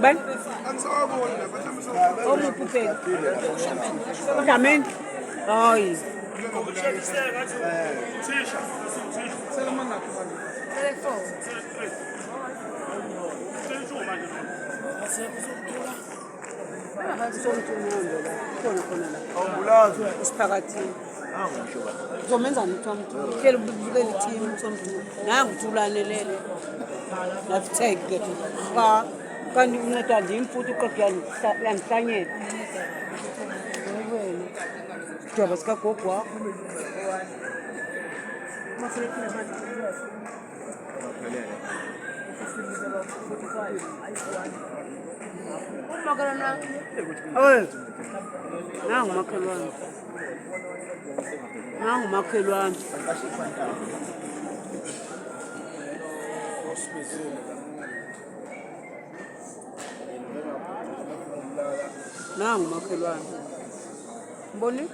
Ben? Oh, mon poupée. Jamais. Ay. Isiphakathini. Uzomenza umntwana hleli ubukela i-team somntu nangu uthi ulalelele nakutheke kanti unceda ndim futhi iqoqo yandihlanyela wena sidwaba sikagogo wakho nangu makhelwane nangu makhelwane mboni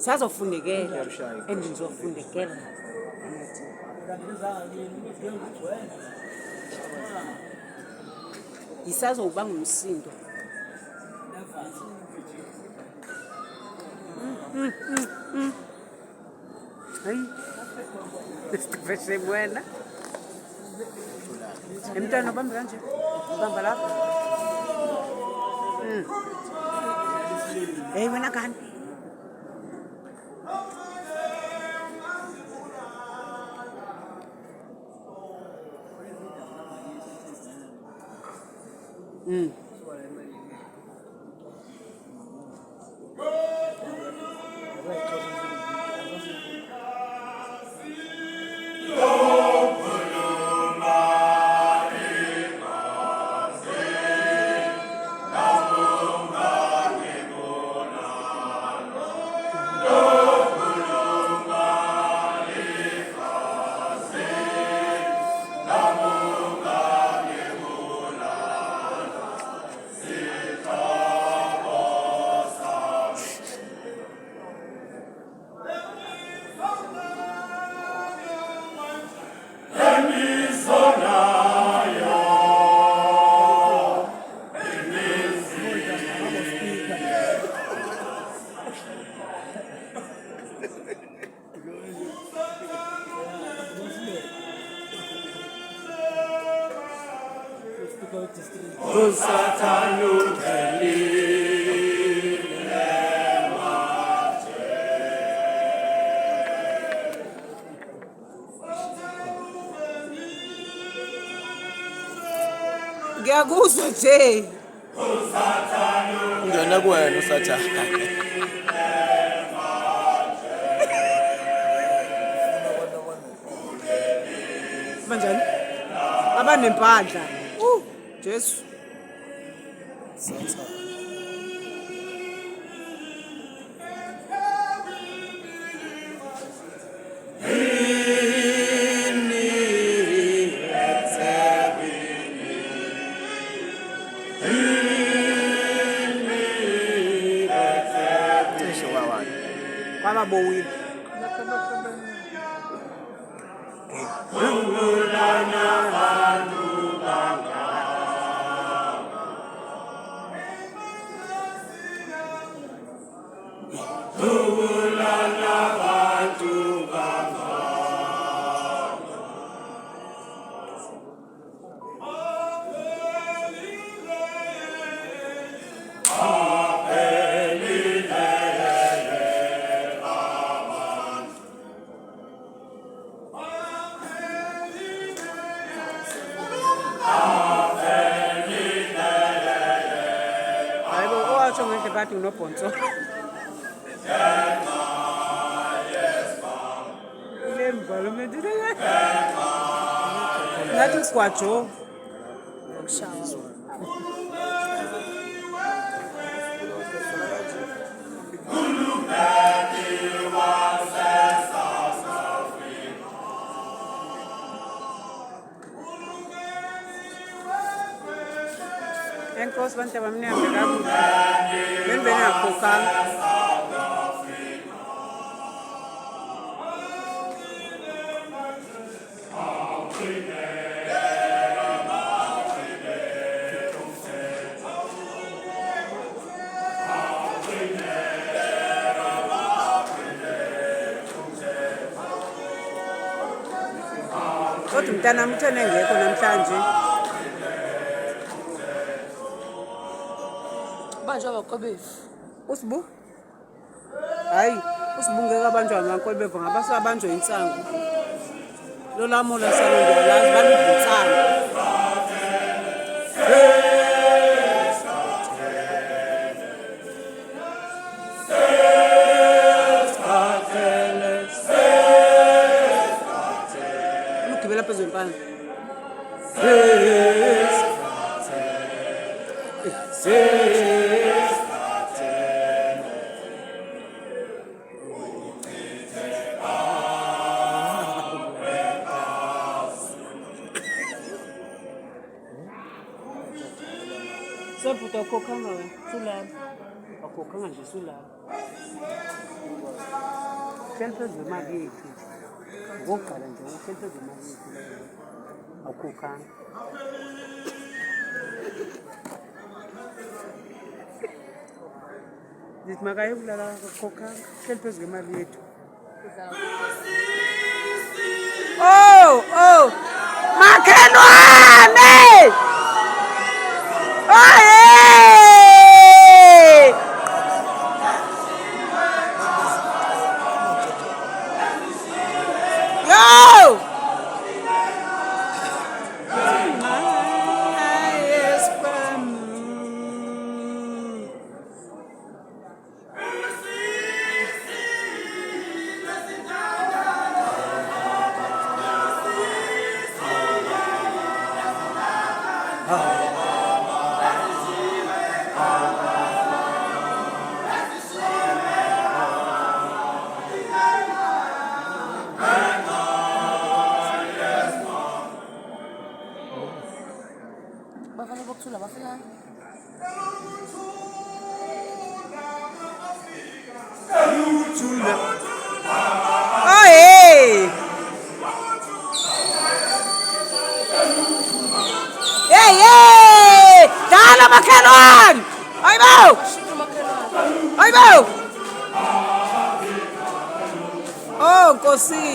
sazofundekela endizofundekela yisazokuba ngumsindo hayi esitufeshe buena emntwana ubambe kanje ubamba lapha hey wena kani ngiyakuzwa nje ungena kuwena usathane banjani abanempandla Jesu kwababowile bathi unobhonso lembalo medile ngathi ugwajo ukushawa enkosi bantu abamnyama kakuhle bembene ngakhokanga. Kodwa umntanami uthene ngekho namhlanje. Banjwa abaqobefu. Usibu? Hayi, usibu ngeke abanjwa ngankwebevu ngabasabanjwa insangu. Lo lamo la salo ngiyalazi balidla insangu. Umgibela phezulu empana. Seputa ukhokhanga wena, sulala. Akhokhanga nje sulala. Hleli phezulu imali yethu. Ngokuqala nje uhleli phezulu imali yethu. Akhokhanga. Ndithi makaye kulala akhokhanga. Hleli phezulu imali yethu. Oh! Makhelwane! Hey! Yo! Bafana bokuthula bafana. Oh hey! Hey! Dala makhelwane! Hayibo! Hayibo! Oh Nkosi!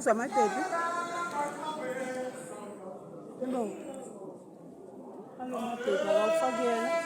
Uza amadebi. Hello. Hello madebi, awufakela.